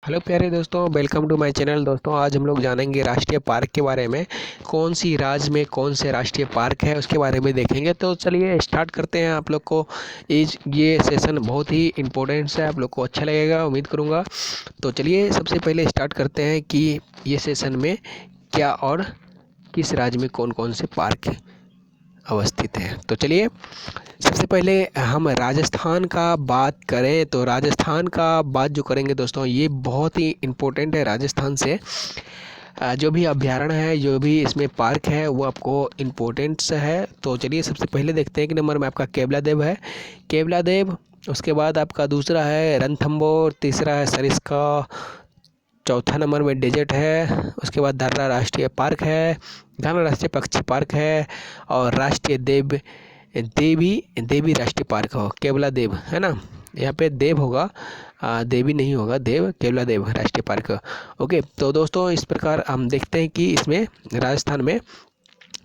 Hello प्यारे दोस्तों, welcome to my channel. दोस्तों आज हम लोग जानेंगे राष्ट्रीय पार्क के बारे में। कौन सी राज्य में कौन से राष्ट्रीय पार्क है उसके बारे में देखेंगे। तो चलिए स्टार्ट करते हैं। आप लोग को ये सेशन बहुत ही इम्पोर्टेंट है, आप लोग को अच्छा लगेगा उम्मीद करूँगा। तो चलिए सबसे पहले स्टार्ट करते हैं कि ये सेशन में क्या और किस राज्य में कौन कौन से पार्क अवस्थित हैं। तो चलिए सबसे पहले हम राजस्थान का बात करें तो राजस्थान का बात जो करेंगे दोस्तों, ये बहुत ही इम्पोर्टेंट है। राजस्थान से जो भी अभ्यारण्य है, जो भी इसमें पार्क है, वो आपको इम्पोर्टेंट्स है। तो चलिए सबसे पहले देखते हैं कि नंबर में आपका केवला देव है, केवला देव। उसके बाद आपका दूसरा है रणथंभौर, तीसरा है सरिस्का, चौथा नंबर में डेजर्ट है। उसके बाद धर्रा राष्ट्रीय पार्क है, घाना राष्ट्रीय पक्षी पार्क है, और राष्ट्रीय देवी देवी राष्ट्रीय पार्क हो, केवला देव है ना। यहाँ पे देव होगा, देवी नहीं होगा, देव, केवला देव राष्ट्रीय पार्क। ओके, तो दोस्तों इस प्रकार हम देखते हैं कि इसमें राजस्थान में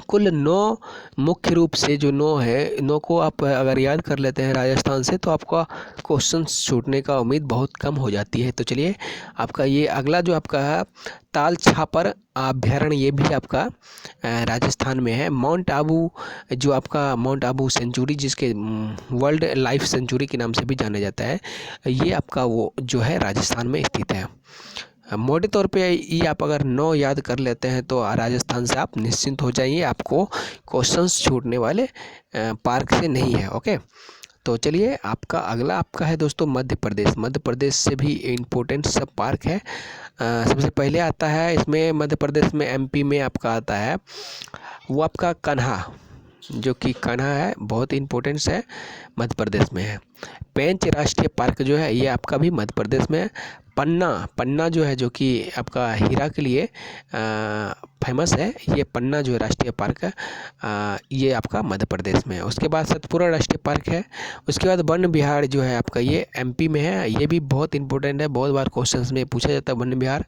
कुल 9 मुख्य रूप से जो 9 है, 9 को आप अगर याद कर लेते हैं राजस्थान से तो आपका क्वेश्चन छूटने का उम्मीद बहुत कम हो जाती है। तो चलिए आपका ये अगला जो आपका है ताल छापर अभ्यारण्य, ये भी आपका राजस्थान में है। माउंट आबू, जो आपका माउंट आबू सेंचुरी, जिसके वर्ल्ड लाइफ सेंचुरी के नाम से भी जाना जाता है, ये आपका वो जो है राजस्थान में स्थित है। मोटे तौर पे ये आप अगर 9 याद कर लेते हैं तो राजस्थान से आप निश्चिंत हो जाइए, आपको क्वेश्चंस छूटने वाले पार्क से नहीं है। ओके, तो चलिए आपका अगला आपका है दोस्तों मध्य प्रदेश। मध्य प्रदेश से भी इम्पोर्टेंट सब पार्क है। सबसे पहले आता है इसमें मध्य प्रदेश में, एमपी में आपका आता है वो आपका कान्हा, जो कि कान्हा है, बहुत इम्पोर्टेंस है, मध्य प्रदेश में है। पेंच राष्ट्रीय पार्क जो है ये आपका भी मध्य प्रदेश में है। पन्ना, पन्ना जो है, जो कि आपका हीरा के लिए फेमस है, ये पन्ना जो है राष्ट्रीय पार्क है, ये आपका मध्य प्रदेश में है। उसके बाद सतपुरा राष्ट्रीय पार्क है। उसके बाद वन विहार जो है आपका, ये एमपी में है, ये भी बहुत इंपॉर्टेंट है, बहुत बार क्वेश्चंस में पूछा जाता है वन विहार।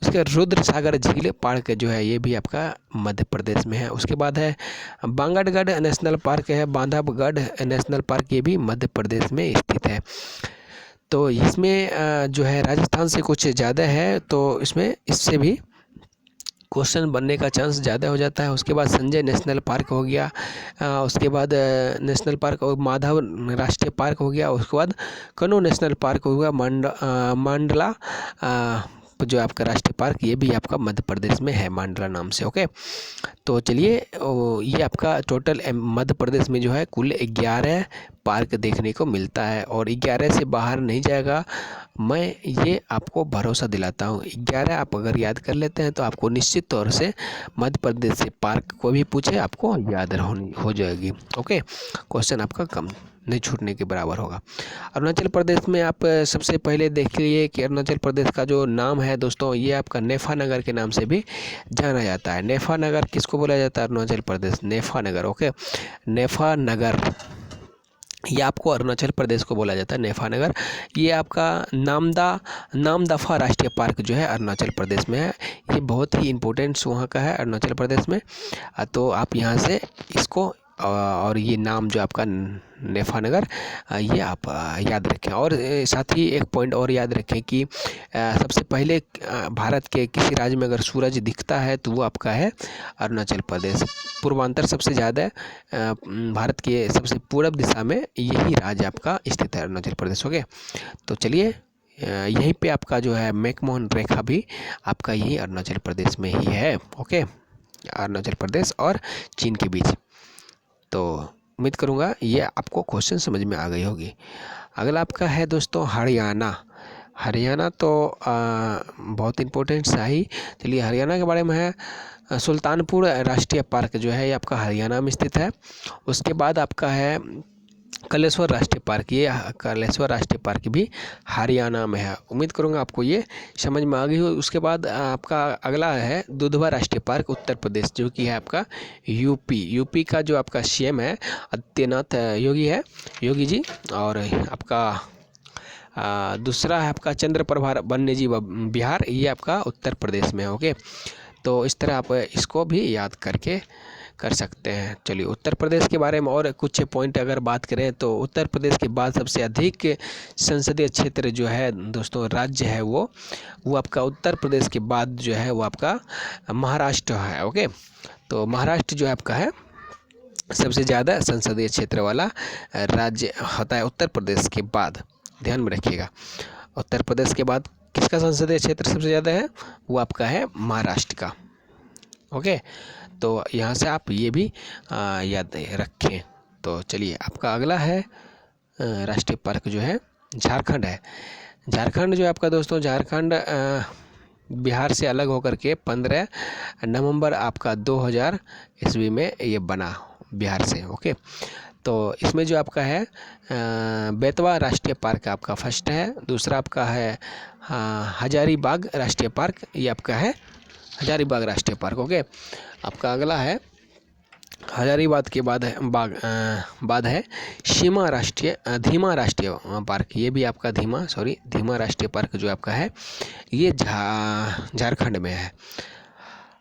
उसके बाद रुद्र सागर झील पार्क जो है, ये भी आपका मध्य प्रदेश में है। उसके बाद है बांगड़गढ़ नेशनल पार्क है, बांधवगढ़ नेशनल पार्क, ये भी मध्य प्रदेश में स्थित है। तो इसमें जो है राजस्थान से कुछ ज़्यादा है, तो इसमें इससे भी क्वेश्चन बनने का चांस ज़्यादा हो जाता है। उसके बाद संजय नेशनल पार्क हो गया, उसके बाद नेशनल पार्क और माधव राष्ट्रीय पार्क हो गया। उसके बाद कनो नेशनल पार्क हो गया, मांडला जो आपका राष्ट्रीय पार्क, ये भी आपका मध्य प्रदेश में है, मांडला नाम से। ओके, तो चलिए ये आपका टोटल मध्य प्रदेश में जो है कुल 11 पार्क देखने को मिलता है, और 11 से बाहर नहीं जाएगा, मैं ये आपको भरोसा दिलाता हूँ। 11 आप अगर याद कर लेते हैं तो आपको निश्चित तौर से मध्य प्रदेश से पार्क को भी पूछे आपको याद हो जाएगी। ओके, क्वेश्चन आपका कम नहीं छूटने के बराबर होगा। अरुणाचल प्रदेश में आप सबसे पहले देख लिए कि अरुणाचल प्रदेश का जो नाम है दोस्तों, ये आपका नेफा नगर के नाम से भी जाना जाता है। नेफा नगर किसको बोला जाता है? अरुणाचल प्रदेश, नेफा नगर। ओके, नेफा नगर, ये आपको अरुणाचल प्रदेश को बोला जाता है, नेफा नगर। ये आपका नामदफा राष्ट्रीय पार्क जो है अरुणाचल प्रदेश में है, ये बहुत ही इम्पोर्टेंट वहाँ का है अरुणाचल प्रदेश में। तो आप यहाँ से इसको और ये नाम जो आपका नेफा नगर, ये आप याद रखें। और साथ ही एक पॉइंट और याद रखें कि सबसे पहले भारत के किसी राज्य में अगर सूरज दिखता है तो वो आपका है अरुणाचल प्रदेश। पूर्वांतर सबसे ज़्यादा भारत के सबसे पूर्व दिशा में यही राज्य आपका स्थित है, अरुणाचल प्रदेश। हो गया, तो चलिए यहीं पे आपका जो है मैकमोहन रेखा भी आपका यही अरुणाचल प्रदेश में ही है। ओके, अरुणाचल प्रदेश और चीन के बीच। तो उम्मीद करूँगा ये आपको क्वेश्चन समझ में आ गई होगी। अगला आपका है दोस्तों हरियाणा। हरियाणा तो बहुत इम्पोर्टेंट सा ही। चलिए हरियाणा के बारे में है, सुल्तानपुर राष्ट्रीय पार्क जो है ये आपका हरियाणा में स्थित है। उसके बाद आपका है कलेश्वर राष्ट्रीय पार्क, ये कलेश्वर राष्ट्रीय पार्क भी हरियाणा में है। उम्मीद करूंगा आपको ये समझ में आ गई हो। उसके बाद आपका अगला है दुधवा राष्ट्रीय पार्क, उत्तर प्रदेश, जो कि है आपका यूपी का जो आपका सीएम है आदित्यनाथ योगी है, योगी जी। और आपका दूसरा है आपका चंद्रप्रभा वन्य जीव बिहार, ये आपका उत्तर प्रदेश में है। ओके, तो इस तरह आप इसको भी याद करके कर सकते हैं। चलिए उत्तर प्रदेश के बारे में और कुछ पॉइंट अगर बात करें तो उत्तर प्रदेश के बाद सबसे अधिक संसदीय क्षेत्र जो है दोस्तों, राज्य है वो आपका उत्तर प्रदेश के बाद जो है वो आपका महाराष्ट्र है। ओके, तो महाराष्ट्र जो है आपका है सबसे ज़्यादा संसदीय क्षेत्र वाला राज्य होता है उत्तर प्रदेश के बाद। ध्यान में रखिएगा, उत्तर प्रदेश के बाद किसका संसदीय क्षेत्र सबसे ज़्यादा है, वो आपका है महाराष्ट्र का। ओके, तो यहाँ से आप ये भी याद रखें। तो चलिए आपका अगला है राष्ट्रीय पार्क जो है झारखंड है। झारखंड जो है आपका दोस्तों, झारखंड बिहार से अलग होकर के 15 नवंबर आपका 2000 ईस्वी में ये बना बिहार से। ओके, तो इसमें जो आपका है बेतवा राष्ट्रीय पार्क आपका फर्स्ट है। दूसरा आपका है हजारीबाग राष्ट्रीय पार्क, ये आपका है हजारीबाग राष्ट्रीय पार्क। ओके, आपका अगला है हजारीबाग के बाद है धीमा राष्ट्रीय पार्क। ये भी आपका धीमा राष्ट्रीय पार्क जो आपका है ये झारखंड में है।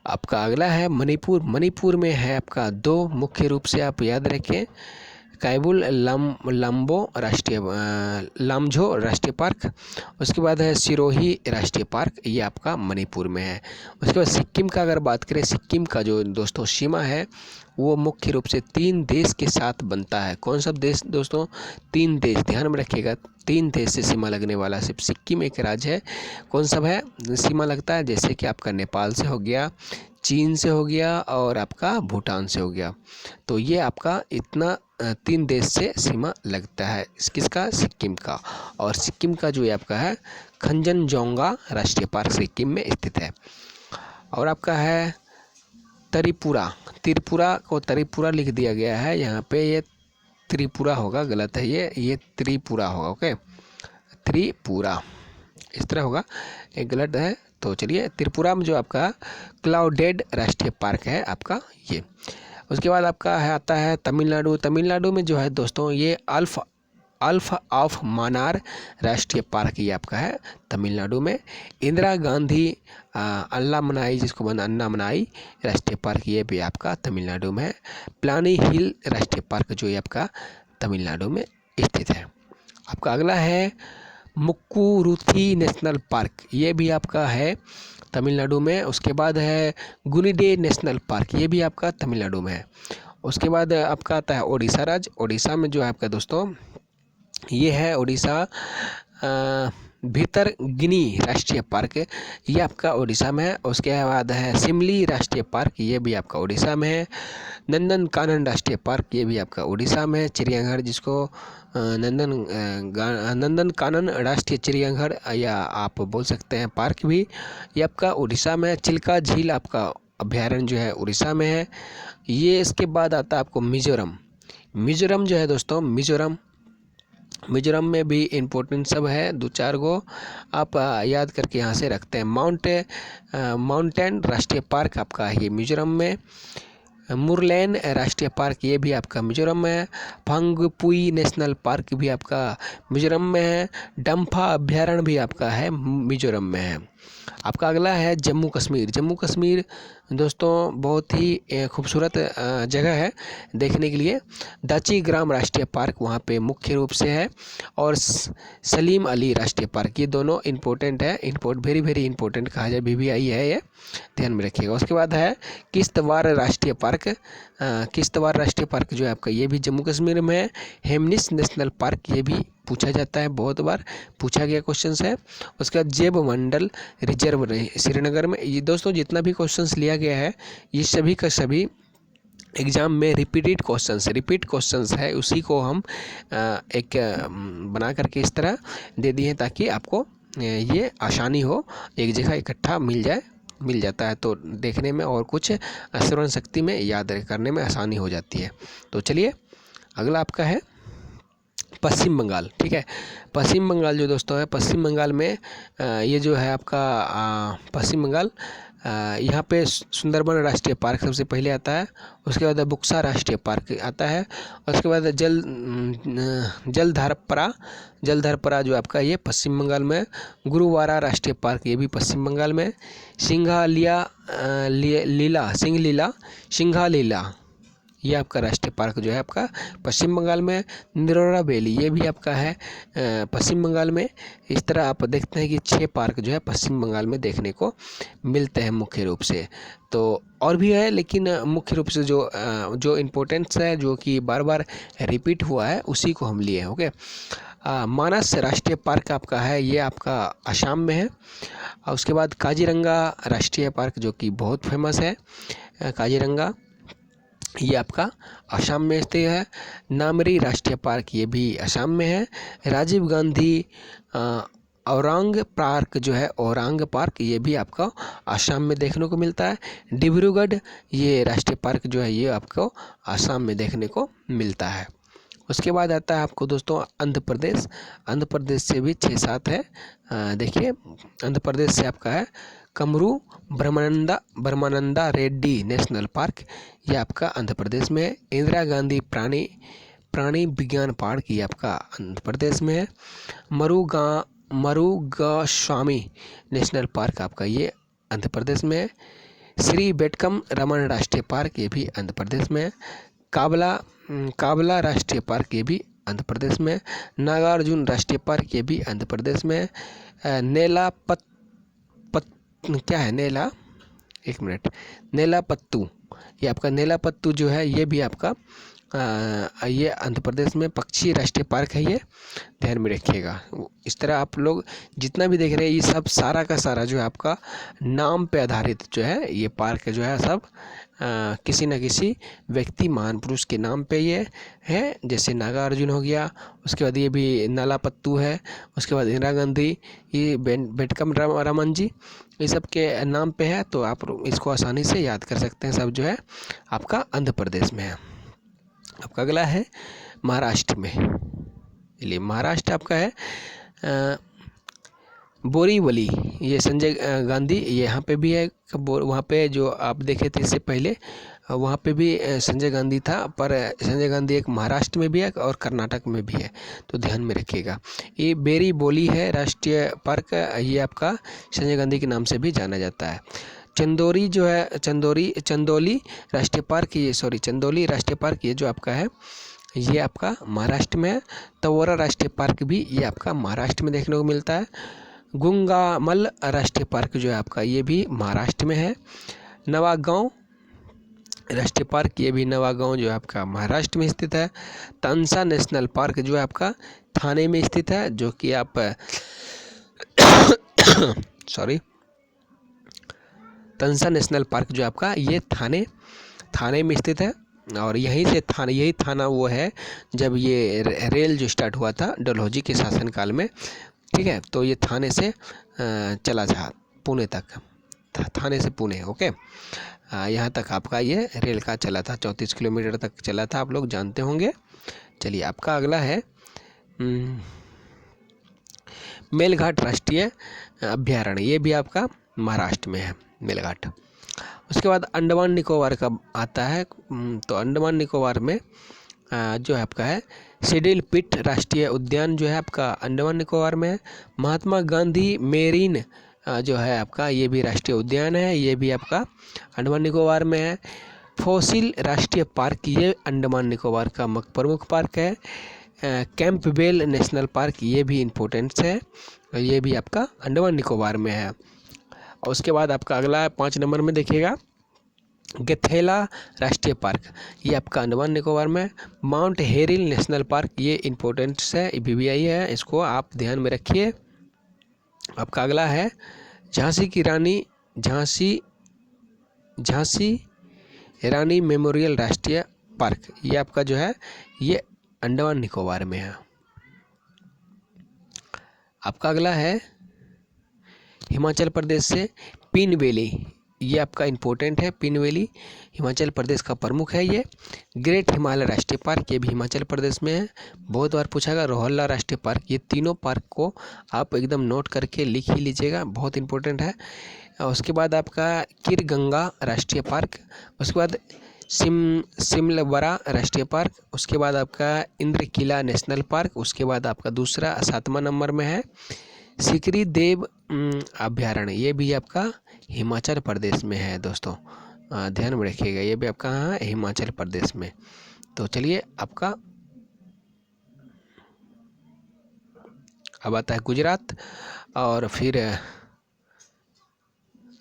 आपका अगला है मणिपुर में है आपका 2 मुख्य रूप से आप याद रखें, कैबुल लामझो राष्ट्रीय पार्क, उसके बाद है सिरोही राष्ट्रीय पार्क, ये आपका मणिपुर में है। उसके बाद सिक्किम का अगर बात करें, सिक्किम का जो दोस्तों सीमा है वो मुख्य रूप से 3 देश के साथ बनता है। कौन सा देश दोस्तों, 3 देश, ध्यान में रखिएगा, 3 देश से सीमा लगने वाला सिर्फ सिक्किम एक राज्य है। कौन सा है सीमा लगता है, जैसे कि आपका नेपाल से हो गया, चीन से हो गया और आपका भूटान से हो गया। तो ये आपका इतना 3 देश से सीमा लगता है किसका, सिक्किम का। और सिक्किम का जो है आपका है खंजनजोंगा राष्ट्रीय पार्क सिक्किम में स्थित है। और आपका है त्रिपुरा को त्रिपुरा लिख दिया गया है यहाँ पे, ये त्रिपुरा होगा, गलत है ये त्रिपुरा होगा। ओके, त्रिपुरा इस तरह होगा, ये गलत है। तो चलिए त्रिपुरा में जो आपका क्लाउडेड राष्ट्रीय पार्क है आपका ये। उसके बाद आपका है आता है तमिलनाडु में जो है दोस्तों ये अल्फ ऑफ मानार राष्ट्रीय पार्क ये आपका है तमिलनाडु में। इंदिरा गांधी अन्नामलाई जिसको बना अन्नामलाई राष्ट्रीय पार्क ये भी आपका तमिलनाडु में है। प्लानी हिल राष्ट्रीय पार्क जो ये आपका तमिलनाडु में स्थित है। आपका अगला है मुक्कुरुथी नेशनल पार्क, ये भी आपका है तमिलनाडु में। उसके बाद है गुनिडे नेशनल पार्क, ये भी आपका तमिलनाडु में है। उसके बाद आपका आता है ओडिशा राज्य। ओडिशा में जो है आपका दोस्तों ये है ओडिशा भीतरगिनी राष्ट्रीय पार्क, ये आपका ओडिशा में है। उसके बाद है शिमली राष्ट्रीय पार्क, ये भी आपका ओडिशा में है। नंदनकानन राष्ट्रीय पार्क, ये भी आपका ओडिशा में है। चिड़ियाघर जिसको नंदनकानन राष्ट्रीय चिड़ियाघर या आप बोल सकते हैं पार्क भी, ये आपका उड़ीसा में है। चिल्का झील आपका अभ्यारण्य जो है उड़ीसा में है। ये इसके बाद आता है आपको मिजोरम जो है दोस्तों, मिजोरम में भी इम्पोर्टेंट सब है, 2-4 गो आप याद करके यहाँ से रखते हैं। माउंटेन राष्ट्रीय पार्क आपका है ये मिजोरम में। मुरलैन राष्ट्रीय पार्क ये भी आपका मिजोरम में है। फंगपुई नेशनल पार्क भी आपका मिजोरम में है। डम्फा अभ्यारण्य भी आपका है मिजोरम में है। आपका अगला है जम्मू कश्मीर दोस्तों बहुत ही खूबसूरत जगह है देखने के लिए। दाची ग्राम राष्ट्रीय पार्क वहाँ पे मुख्य रूप से है, और सलीम अली राष्ट्रीय पार्क, ये दोनों इम्पोर्टेंट है, वेरी इंपॉर्टेंट कहा जाए, BBI है ये, ध्यान में रखिएगा। उसके बाद है किश्तवाड़ राष्ट्रीय पार्क। किश्तवाड़ राष्ट्रीय पार्क जो है आपका ये भी जम्मू कश्मीर में है। हेमनिस नेशनल पार्क ये भी पूछा जाता है, बहुत बार पूछा गया क्वेश्चन है। उसके बाद जैव मंडल रिजर्व श्रीनगर में। ये दोस्तों जितना भी क्वेश्चंस लिया गया है ये सभी का सभी एग्ज़ाम में रिपीट क्वेश्चंस है, उसी को हम एक बना करके इस तरह दे दिए हैं ताकि आपको ये आसानी हो, एक जगह इकट्ठा मिल जाता है तो देखने में और कुछ स्मरण शक्ति में याद करने में आसानी हो जाती है। तो चलिए अगला आपका है पश्चिम बंगाल। ठीक है, पश्चिम बंगाल जो दोस्तों है, पश्चिम बंगाल में ये जो है आपका पश्चिम बंगाल, यहाँ पे सुंदरबन राष्ट्रीय पार्क सबसे पहले आता है। उसके बाद बुक्सा राष्ट्रीय पार्क आता है। उसके बाद जलधारपरा जो आपका ये पश्चिम बंगाल में। गुरुवारा राष्ट्रीय पार्क ये भी पश्चिम बंगाल में। सिंघालीला ये आपका राष्ट्रीय पार्क जो है आपका पश्चिम बंगाल में। निरोरा वैली ये भी आपका है पश्चिम बंगाल में। इस तरह आप देखते हैं कि 6 पार्क जो है पश्चिम बंगाल में देखने को मिलते हैं मुख्य रूप से। तो और भी है, लेकिन मुख्य रूप से जो इम्पोर्टेंस है, जो कि बार बार रिपीट हुआ है, उसी को हम लिए हैं। ओके, मानस राष्ट्रीय पार्क आपका है, ये आपका असम में है। और उसके बाद काजीरंगा राष्ट्रीय पार्क जो कि बहुत फेमस है, काजीरंगा ये आपका असम में स्थित है। नामरी राष्ट्रीय पार्क ये भी असम में है। राजीव गांधी औरांग पार्क जो है, औरांग पार्क ये भी आपको असम में देखने को मिलता है। डिब्रूगढ़ ये राष्ट्रीय पार्क जो है ये आपको असम में देखने को मिलता है। उसके बाद आता है आपको दोस्तों आंध्र प्रदेश। आंध्र प्रदेश से भी 6-7 है। देखिए, आंध्र प्रदेश से आपका है कमरू ब्रह्मानंदा रेड्डी नेशनल पार्क, ये आपका आंध्र प्रदेश में है। इंदिरा गांधी प्राणी विज्ञान पार्क ये आपका आंध्र प्रदेश में है। मरुगास्वामी नेशनल पार्क आपका ये आंध्र प्रदेश में है। श्री बेटकम रमन राष्ट्रीय पार्क ये भी आंध्र प्रदेश में है। काबला राष्ट्रीय पार्क ये भी आंध्र प्रदेश में है। नागार्जुन राष्ट्रीय पार्क ये भी आंध्र प्रदेश में है। नेलापत्तू ये आपका नेलापत्तू जो है ये भी आपका ये आंध्र प्रदेश में पक्षी राष्ट्रीय पार्क है, ये ध्यान में रखिएगा। इस तरह आप लोग जितना भी देख रहे हैं ये सब सारा का सारा जो है आपका नाम पे आधारित जो है ये पार्क जो है सब किसी न किसी व्यक्ति महान पुरुष के नाम पे ये है। जैसे नागार्जुन हो गया, उसके बाद ये भी नालापत्तू है, उसके बाद इंदिरा गांधी, ये बेटकम रमन जी, ये सब के नाम पे है। तो आप इसको आसानी से याद कर सकते हैं। सब जो है आपका आंध्र प्रदेश में है। आपका अगला है महाराष्ट्र में। चलिए, महाराष्ट्र आपका है बोरीवली, ये संजय गांधी ये यहाँ पे भी है। वहाँ पे जो आप देखे थे इससे पहले, वहाँ पे भी संजय गांधी था, पर संजय गांधी एक महाराष्ट्र में भी है और कर्नाटक में भी है, तो ध्यान में रखिएगा। ये बेरी बोली है राष्ट्रीय पार्क, ये आपका संजय गांधी के नाम से भी जाना जाता है। चंदोली जो है चंदोली राष्ट्रीय पार्क चंदोली राष्ट्रीय पार्क ये जो आपका है ये आपका महाराष्ट्र में है। तवोरा राष्ट्रीय पार्क भी ये आपका महाराष्ट्र में देखने को मिलता है। गुंगामल राष्ट्रीय पार्क जो है आपका ये भी महाराष्ट्र में है। नवागांव राष्ट्रीय पार्क ये भी नवागांव जो है आपका महाराष्ट्र में स्थित है। तंसा नेशनल पार्क जो है आपका थाने में स्थित है, जो कि आप तंसा नेशनल पार्क जो आपका ये थाने में स्थित है। और यही थाना वो है जब ये रेल जो स्टार्ट हुआ था डलहौजी के शासनकाल में, ठीक है। तो ये थाने से चला था पुणे तक, थाने से पुणे, ओके, यहाँ तक आपका ये रेल का चला था, 34 किलोमीटर तक चला था, आप लोग जानते होंगे। चलिए, आपका अगला है मेलघाट राष्ट्रीय अभ्यारण्य, ये भी आपका महाराष्ट्र में है, मेलघाट। उसके बाद अंडमान निकोबार का आता है। तो अंडमान निकोबार में जो है आपका है शेड्यूल पिट राष्ट्रीय उद्यान जो है आपका अंडमान निकोबार में है। महात्मा गांधी मेरीन जो है आपका ये भी राष्ट्रीय उद्यान है, ये भी आपका अंडमान निकोबार में है। फॉसिल राष्ट्रीय पार्क ये अंडमान निकोबार का प्रमुख पार्क है। कैंपबेल नेशनल पार्क ये भी इम्पोर्टेंट है, ये भी आपका अंडमान निकोबार में है। और उसके बाद आपका अगला 5 नंबर में देखिएगा गैथेला राष्ट्रीय पार्क, ये आपका अंडमान निकोबार में। माउंट हेरिल नेशनल पार्क ये इम्पोर्टेंट है, BBI है, इसको आप ध्यान में रखिए। आपका अगला है झांसी रानी मेमोरियल राष्ट्रीय पार्क, ये आपका जो है ये अंडमान निकोबार में है। आपका अगला है हिमाचल प्रदेश से पिन वैली, ये आपका इम्पोर्टेंट है। पिन वैली हिमाचल प्रदेश का प्रमुख है। ये ग्रेट हिमालय राष्ट्रीय पार्क ये भी हिमाचल प्रदेश में है। बहुत बार पूछा गया रोहल्ला राष्ट्रीय पार्क, ये तीनों पार्क को आप एकदम नोट करके लिख ही लीजिएगा, बहुत इंपॉर्टेंट है। उसके बाद आपका किरगंगा राष्ट्रीय पार्क, उसके बाद सिमलबरा राष्ट्रीय पार्क, उसके बाद आपका इंद्रकिला नेशनल पार्क, उसके बाद आपका दूसरा 7वां नंबर में है सिकरी देव अभ्यारण्य, ये भी आपका हिमाचल प्रदेश में है दोस्तों। ध्यान में रखिएगा, ये भी आपका कहाँ है, हिमाचल प्रदेश में। तो चलिए आपका अब आता है गुजरात, और फिर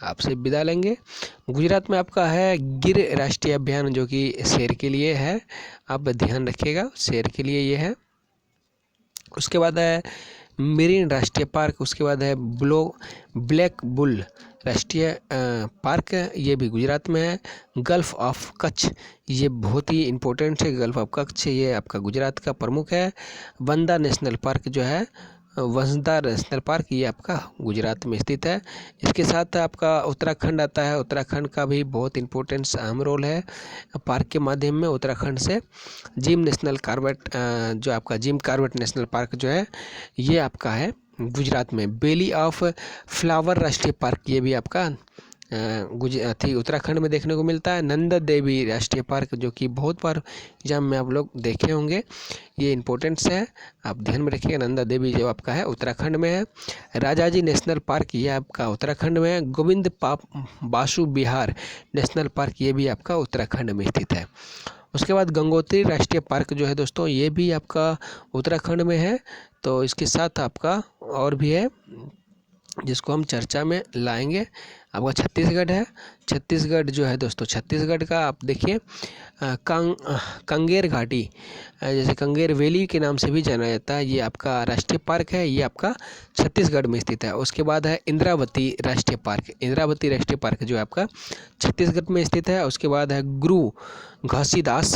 आपसे विदा लेंगे। गुजरात में आपका है गिर राष्ट्रीय अभ्यारण्य, जो कि शेर के लिए है, आप ध्यान रखिएगा, शेर के लिए ये है। उसके बाद है मेरिन राष्ट्रीय पार्क, उसके बाद है ब्लैक बुल राष्ट्रीय पार्क, ये भी गुजरात में है। गल्फ ऑफ कच्छ, ये बहुत ही इम्पोर्टेंट है, गल्फ ऑफ कच्छ ये आपका गुजरात का प्रमुख है। वंदा नेशनल पार्क जो है, वंसदा नेशनल पार्क, ये आपका गुजरात में स्थित है। इसके साथ आपका उत्तराखंड आता है, उत्तराखंड का भी बहुत इम्पोर्टेंट अहम रोल है पार्क के माध्यम में। उत्तराखंड से जिम नेशनल कॉर्बेट, जो आपका जिम कॉर्बेट नेशनल पार्क जो है, ये आपका है गुजरात में। वैली ऑफ फ्लावर राष्ट्रीय पार्क, ये भी आपका उत्तराखंड में देखने को मिलता है। नंदा देवी राष्ट्रीय पार्क, जो कि बहुत बार एग्जाम में आप लोग देखे होंगे, ये इम्पोर्टेंट्स है, आप ध्यान में रखिएगा। नंदा देवी जो आपका है उत्तराखंड में है। राजाजी नेशनल पार्क, ये आपका उत्तराखंड में है। गोविंद बासु बिहार नेशनल पार्क, ये भी आपका उत्तराखंड में स्थित है। उसके बाद गंगोत्री राष्ट्रीय पार्क जो है दोस्तों, ये भी आपका उत्तराखंड में है। तो इसके साथ आपका और भी है जिसको हम चर्चा में लाएंगे, आपका छत्तीसगढ़ है। छत्तीसगढ़ जो है दोस्तों, छत्तीसगढ़ का आप देखिए कंगेर घाटी, जैसे कंगेर वैली के नाम से भी जाना जाता है, ये आपका राष्ट्रीय पार्क है, ये आपका छत्तीसगढ़ में स्थित है। उसके बाद है इंद्रावती राष्ट्रीय पार्क, इंद्रावती राष्ट्रीय पार्क जो आपका छत्तीसगढ़ में स्थित है। उसके बाद है गुरु घासीदास,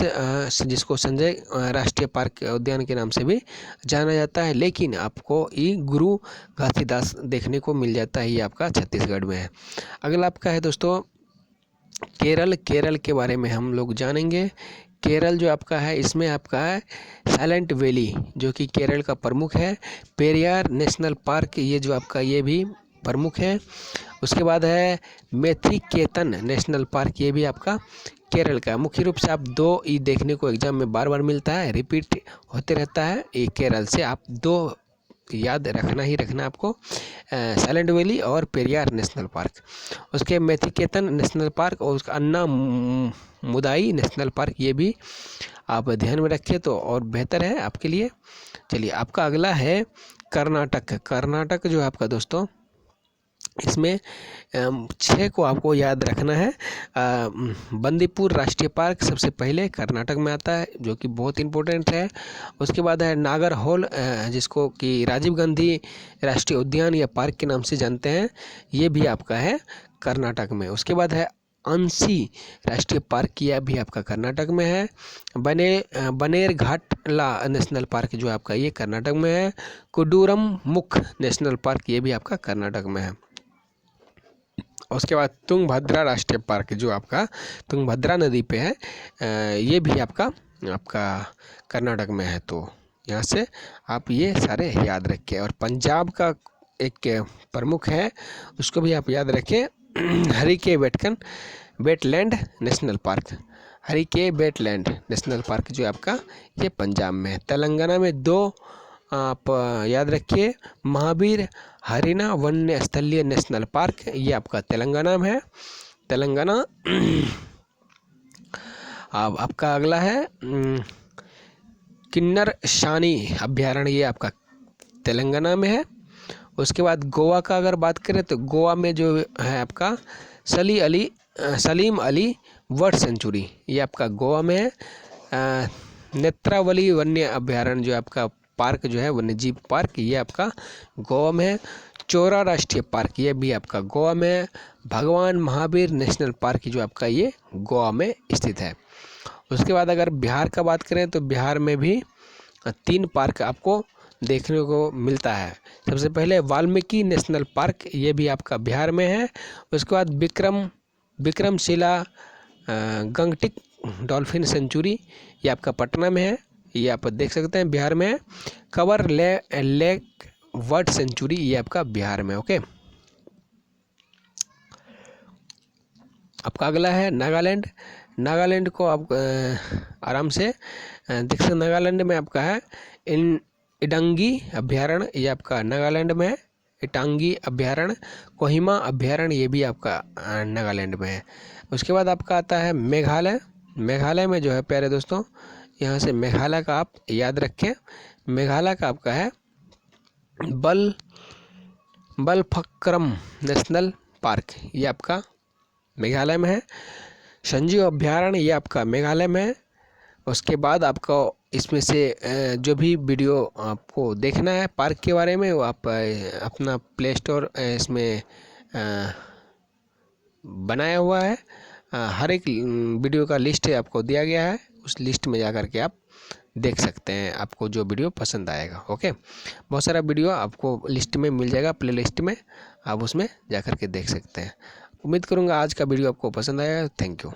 जिसको संजय राष्ट्रीय पार्क उद्यान के नाम से भी जाना जाता है, लेकिन आपको ये गुरु घासीदास देखने को मिल जाता है, ये आपका छत्तीसगढ़ में है। अगला आपका है दोस्तों केरल, केरल के बारे में हम लोग जानेंगे। केरल जो आपका है, इसमें आपका है साइलेंट वैली, जो कि केरल का प्रमुख है। पेरियार नेशनल पार्क, ये जो आपका ये भी प्रमुख है। उसके बाद है मेथिकेतन नेशनल पार्क, ये भी आपका केरल का। मुख्य रूप से आप दो ही देखने को एग्जाम में बार बार मिलता है, रिपीट होते रहता है, ये केरल से आप दो याद रखना ही रखना आपको, साइलेंट वैली और पेरियार नेशनल पार्क। उसके मेथिकेतन नेशनल पार्क और उसका अन्ना मुदाई नेशनल पार्क, ये भी आप ध्यान में रखें तो और बेहतर है आपके लिए। चलिए आपका अगला है कर्नाटक। कर्नाटक जो है आपका दोस्तों, इसमें 6 को आपको याद रखना है। बंदीपुर राष्ट्रीय पार्क सबसे पहले कर्नाटक में आता है, जो कि बहुत इम्पोर्टेंट है। उसके बाद है नागरहोल, जिसको कि राजीव गांधी राष्ट्रीय उद्यान या पार्क के नाम से जानते हैं, ये भी आपका है कर्नाटक में। उसके बाद है अंसी राष्ट्रीय पार्क, यह भी आपका कर्नाटक में है। बनेरघाटला नेशनल पार्क जो आपका ये कर्नाटक में है। कुडूरम मुख नेशनल पार्क, ये भी आपका कर्नाटक में है। उसके बाद तुंगभद्रा राष्ट्रीय पार्क जो आपका तुंगभद्रा नदी पे है, ये भी आपका कर्नाटक में है। तो यहाँ से आप ये सारे याद रखें। और पंजाब का एक प्रमुख है, उसको भी आप याद रखें, Harike wetland national park. Harike wetland national park जो आपका ये पंजाब में है। तेलंगाना में 2 आप याद रखिए, महावीर हरिना वन्य स्थलीय नेशनल पार्क, ये आपका तेलंगाना में है, तेलंगाना। अब आपका अगला है किन्नर शानी अभ्यारण्य, ये आपका तेलंगाना में है। उसके बाद गोवा का अगर बात करें तो गोवा में जो है आपका सलीम अली वर्ड सेंचुरी, ये आपका गोवा में है। नेत्रावली वन्य अभ्यारण्य जो आपका पार्क जो है वन्यजीव पार्क, ये आपका गोवा में है। चोरा राष्ट्रीय पार्क, ये भी आपका गोवा में है। भगवान महावीर नेशनल पार्क जो आपका ये गोवा में स्थित है। उसके बाद अगर बिहार का बात करें तो बिहार में भी 3 पार्क आपको देखने को मिलता है। सबसे पहले वाल्मीकि नेशनल पार्क, ये भी आपका बिहार में है। उसके बाद विक्रमशिला गंगटिक डॉल्फिन सेंचुरी, ये आपका पटना में है, ये आप देख सकते हैं बिहार में है। कवर लेक वर्ड सेंचुरी, ये आपका बिहार में। ओके, आपका अगला है नागालैंड। नागालैंड को आप आराम से देख सकते, नागालैंड में आपका है इडंगी अभ्यारण्य, ये आपका नागालैंड में है, इटांगी अभ्यारण्य, कोहिमा अभ्यारण्य, ये भी आपका नागालैंड में है। उसके बाद आपका आता है मेघालय। मेघालय में जो है प्यारे दोस्तों, यहाँ से मेघालय का आप याद रखें, मेघालय का आपका है बलफक्रम नेशनल पार्क, ये आपका मेघालय में है। संजीव अभ्यारण्य, ये आपका मेघालय में है। उसके बाद आपको इसमें से जो भी वीडियो आपको देखना है पार्क के बारे में, वो आप अपना प्ले स्टोर इसमें बनाया हुआ है। हर एक वीडियो का लिस्ट आपको दिया गया है, उस लिस्ट में जा कर के आप देख सकते हैं, आपको जो वीडियो पसंद आएगा। ओके, बहुत सारा वीडियो आपको लिस्ट में मिल जाएगा, प्ले लिस्ट में, आप उसमें जा कर के देख सकते हैं। उम्मीद करूँगा आज का वीडियो आपको पसंद आया। Thank you.